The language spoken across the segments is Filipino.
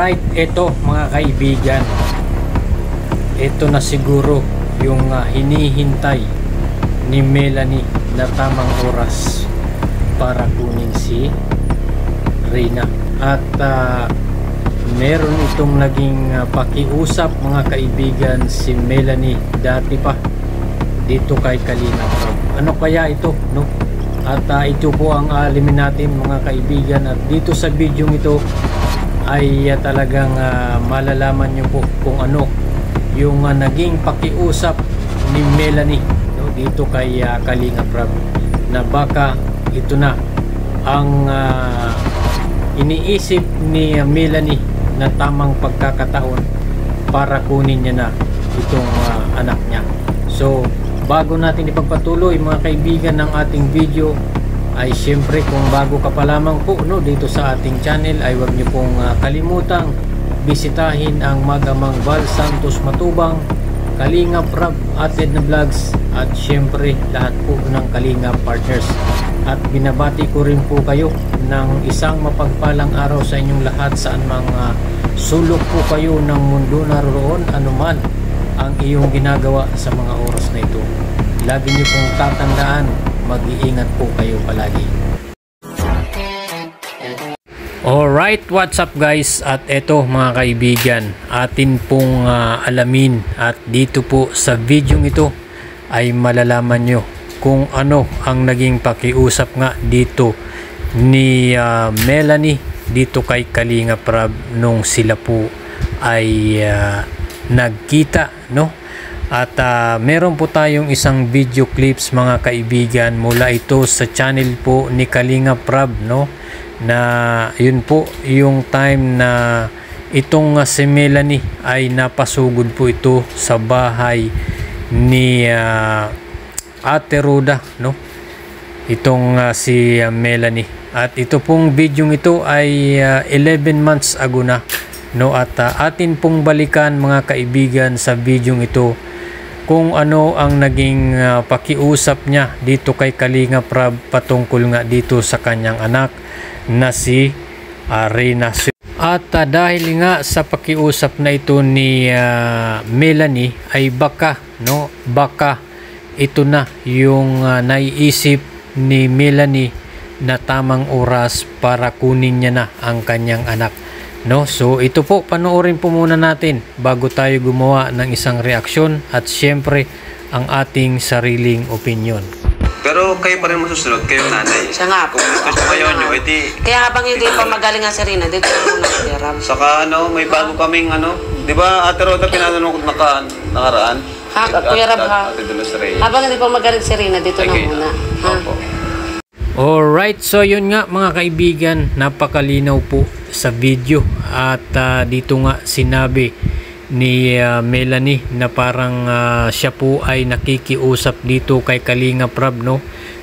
Alright, ito mga kaibigan, ito na siguro yung hinihintay ni Melanie na tamang oras para kunin si Reyna. At meron itong naging pakiusap mga kaibigan si Melanie dati pa dito kay Kalinga Prab. Ano kaya ito, no? At ito po ang alamin natin mga kaibigan, at dito sa video ito ay talagang malalaman nyo po kung ano yung naging pakiusap ni Melanie, no, dito kay Kalinga Prab, na baka ito na ang iniisip ni Melanie na tamang pagkakataon para kunin niya na itong anak niya. So bago natin ipagpatuloy mga kaibigan ng ating video, ay syempre kung bago ka pa lamang po, no, dito sa ating channel, ay huwag niyo pong kalimutang bisitahin ang Magamang Val Santos Matubang, Kalinga Prab Ated na Vlogs, at syempre lahat po ng Kalinga Partners. At binabati ko rin po kayo ng isang mapagpalang araw sa inyong lahat, saan mga sulok po kayo ng mundo naroon, anuman ang iyong ginagawa sa mga oras na ito. Lagi niyo pong tatandaan, mag-iingat po kayo palagi. Alright, what's up guys? At eto mga kaibigan, atin pong alamin, at dito po sa video ito ay malalaman nyo kung ano ang naging pakiusap nga dito ni Melanie dito kay Kalinga Prab nung sila po ay nagkita, no? At meron po tayong isang video clips mga kaibigan mula ito sa channel po ni Kalinga Prab, no, na yun po yung time na itong si Melanie ay napasugod po ito sa bahay ni Ate Roda, no, itong si Melanie. At ito pong video ito ay 11 months ago na, no, at atin pong balikan mga kaibigan sa video ito kung ano ang naging pakiusap niya dito kay Kalinga Prab patungkol nga dito sa kanyang anak na si Reyna. At dahil nga sa pakiusap na ito ni Melanie ay baka, no, baka ito na yung naiisip ni Melanie na tamang oras para kunin niya na ang kanyang anak, no. So ito po, panoorin po muna natin bago tayo gumawa ng isang reaksyon at syempre ang ating sariling opinion. Pero kayo pa rin masusunod, kayo nanay. Siya nga po. Gusto kayo nyo, edi... Kaya habang hindi pa magaling nga si Reyna, dito na muna si Rab. Saka may bago kaming di ba Ate Roda pinanong ko nakaraan? Ha, Kuya Rab ha. Ate Dulos Rey. Habang hindi pa magaling si Reyna, dito na muna. Opo. Alright, so yun nga mga kaibigan, napakalinaw po sa video, at dito nga sinabi ni Melanie na parang siya po ay nakikiusap dito kay Kalinga Prab, no,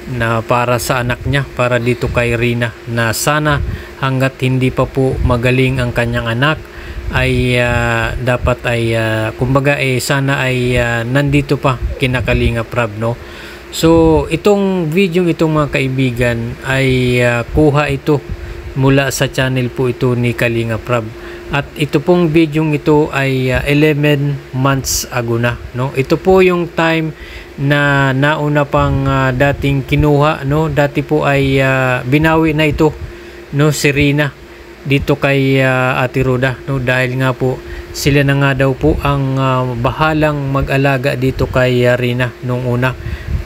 na para sa anak niya, para dito kay Reyna, na sana hanggat hindi pa po magaling ang kanyang anak ay dapat ay kumbaga sana ay nandito pa kina Kalinga Prab, no. So itong video itong mga kaibigan ay kuha ito mula sa channel po ito ni Kalinga Prab, at ito pong video ito ay 11 months ago na, no. Ito po yung time na nauna pang dating kinuha, no, dati po ay binawi na ito, no, si Reyna dito kay Ate Roda, no, dahil nga po sila na nga daw po ang bahalang mag-alaga dito kay Reyna nung una.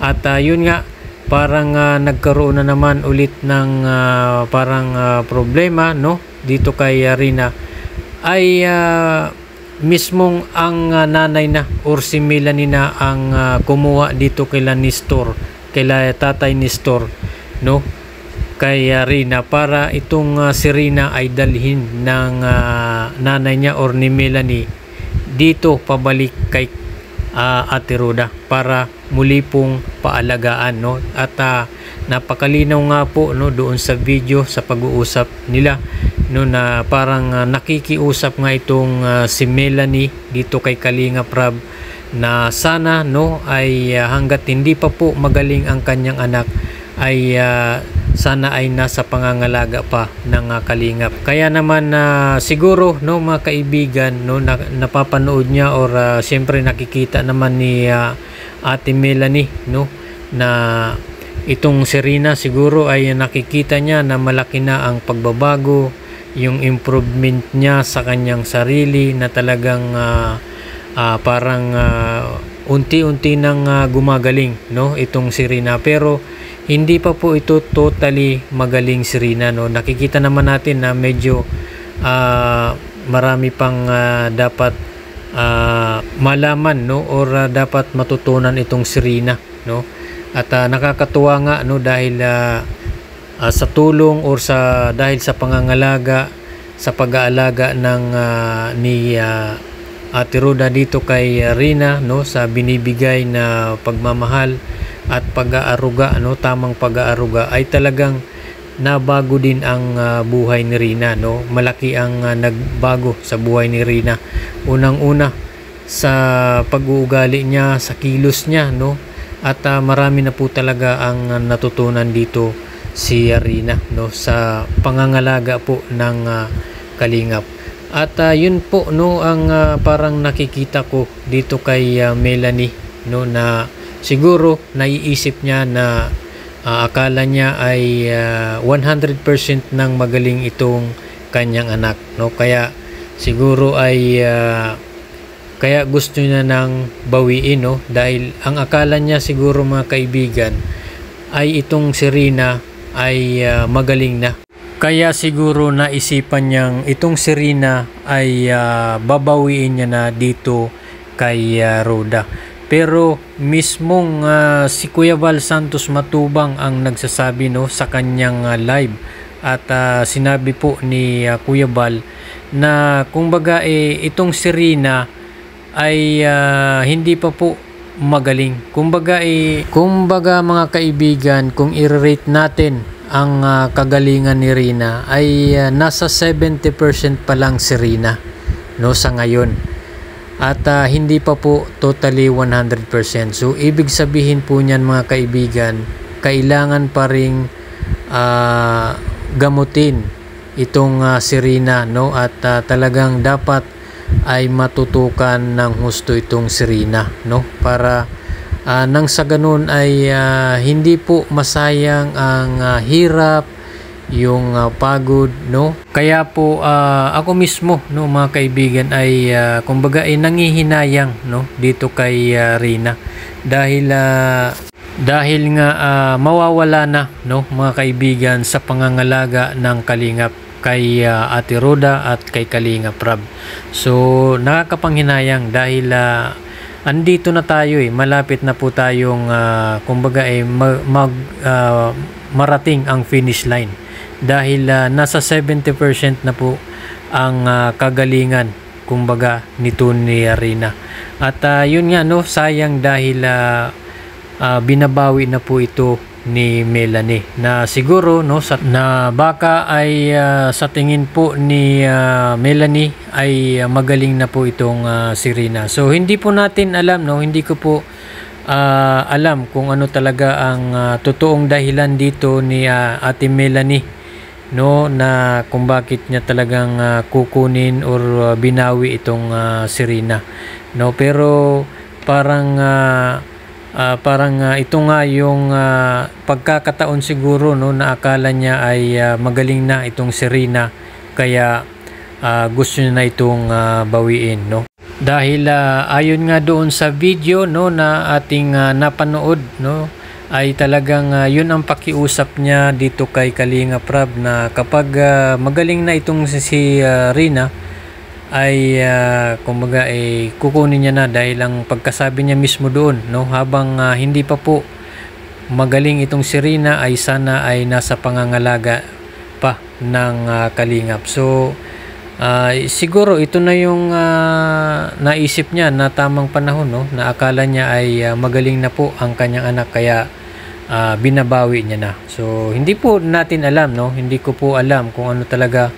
At yun nga, parang nagkaroon na naman ulit ng parang problema, no, dito kay Reyna, ay mismong ang nanay na or si Melanie na ang kumuha dito kila Nestor, kila tatay Nestor, no, kay Reyna, para itong si Reyna ay dalhin ng nanay niya or ni Melanie dito pabalik kay Ate Roda para muli pong paalagaan, no. At napakalinaw nga po, no, doon sa video sa pag-uusap nila, no, na parang nakikiusap nga itong si Melanie dito kay Kalinga Prab na sana, no, ay hanggat hindi pa po magaling ang kanyang anak ay sana ay nasa pangangalaga pa ng kalingap. Kaya naman siguro no mga kaibigan no napapanood niya or siyempre nakikita naman ni Ate Melanie no na itong si Rina siguro ay nakikita niya na malaki na ang pagbabago, yung improvement niya sa kanyang sarili na talagang parang unti-unti nang gumagaling no itong si Rina, pero hindi pa po ito totally magaling si Rina no. Nakikita naman natin na medyo marami pang dapat malaman no or dapat matutunan itong si Rina no. At nakakatuwa nga no dahil sa tulong or dahil sa pangangalaga sa pag-aalaga ng ni Ate Roda dito kay Rina no, sa binibigay na pagmamahal at pag-aaruga no, tamang pag-aaruga, ay talagang nabago din ang buhay ni Rina no. Malaki ang nagbago sa buhay ni Rina. Unang-una sa pag-uugali niya, sa kilos niya no. At marami na po talaga ang natutunan dito si Rina no sa pangangalaga po ng kalingap. At yun po no ang parang nakikita ko dito kay Melanie no, na siguro naiisip niya na akala niya ay 100% nang magaling itong kanyang anak no. Kaya siguro ay kaya gusto niya nang bawiin no, dahil ang akala niya siguro mga kaibigan ay itong si Rina ay magaling na. Kaya siguro naisipan niyang itong si Rina ay babawiin niya na dito kay Roda. Pero mismong si Kuya Val Santos Matubang ang nagsasabi no sa kanyang live, at sinabi po ni Kuya Val na kumbaga itong si Rina ay hindi pa po magaling. Kumbaga mga kaibigan, kung i-rate natin ang kagalingan ni Rina ay nasa 70% pa lang si Rina no sa ngayon. At hindi pa po totally 100%. So ibig sabihin po niyan mga kaibigan, kailangan pa ring gamutin itong si Rina no, at talagang dapat ay matutukan ng husto itong si Rina no, para nang sa ganun ay hindi po masayang ang hirap, yung pagod no. Kaya po ako mismo no mga kaibigan ay kumbaga ay nangihinayang no dito kay Rina dahil nga mawawala na no mga kaibigan sa pangangalaga ng kalingap kay Ate Roda at kay Kalingap Rab. So nakakapanghinayang dahil andito na tayo malapit na po tayong kumbaga marating ang finish line dahil nasa 70% na po ang kagalingan kumbaga nito ni Rina. At yun nga no, sayang dahil binabawi na po ito ni Melanie na siguro no na baka ay sa tingin po ni Melanie ay magaling na po itong si Rina. So hindi po natin alam no, hindi ko po alam kung ano talaga ang totoong dahilan dito ni Ate Melanie no, na kung bakit niya talagang kukunin or binawi itong si Rina no. Pero parang ito nga yung pagkakataon siguro no na akala niya ay magaling na itong si Rina, kaya gusto niya na itong bawiin no. Dahil ayon nga doon sa video no na ating napanood no, ay talagang yun ang pakiusap niya dito kay Kalingap Rab na kapag magaling na itong si Rina ay kumbaga kukunin niya na, dahil ang pagkasabi niya mismo doon no, habang hindi pa po magaling itong si Rina ay sana ay nasa pangangalaga pa ng kalingap. So siguro ito na yung naisip niya na tamang panahon no, na akala niya ay magaling na po ang kanyang anak, kaya binabawi niya na. So hindi po natin alam no, hindi ko po alam kung ano talaga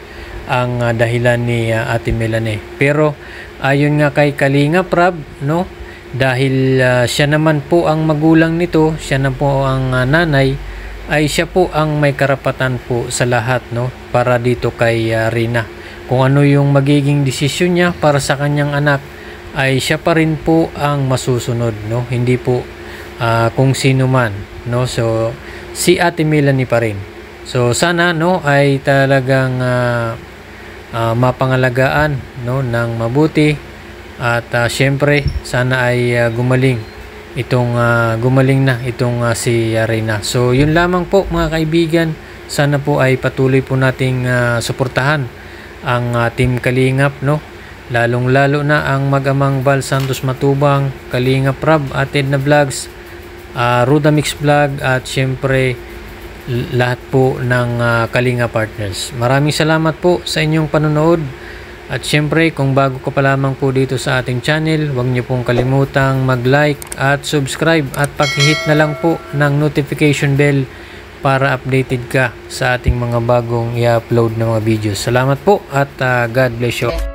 ang dahilan ni Ate Melanie. Pero ayon nga kay Kalingap Rab no, dahil siya naman po ang magulang nito, siya na po ang nanay, ay siya po ang may karapatan po sa lahat, no, para dito kay Rina. Kung ano yung magiging desisyon niya para sa kanyang anak ay siya pa rin po ang masusunod, no, hindi po kung sino man, no. So si Ate Melanie pa rin. So sana, no, ay talagang mapangalagaan, no, ng mabuti at syempre sana ay gumaling na itong si Rina. So yun lamang po mga kaibigan, sana po ay patuloy po nating suportahan ang Team Kalingap, no, lalong lalo na ang mag-amang Val Santos Matubang, Kalingap Rab, Ated na Vlogs, Ruda Mix Vlog at syempre lahat po ng Kalinga Partners. Maraming salamat po sa inyong panonood. At syempre, kung bago ka pa lamang po dito sa ating channel, huwag niyo pong kalimutang mag-like at subscribe at paki-hit na lang po ng notification bell para updated ka sa ating mga bagong i-upload na mga videos. Salamat po at God bless you.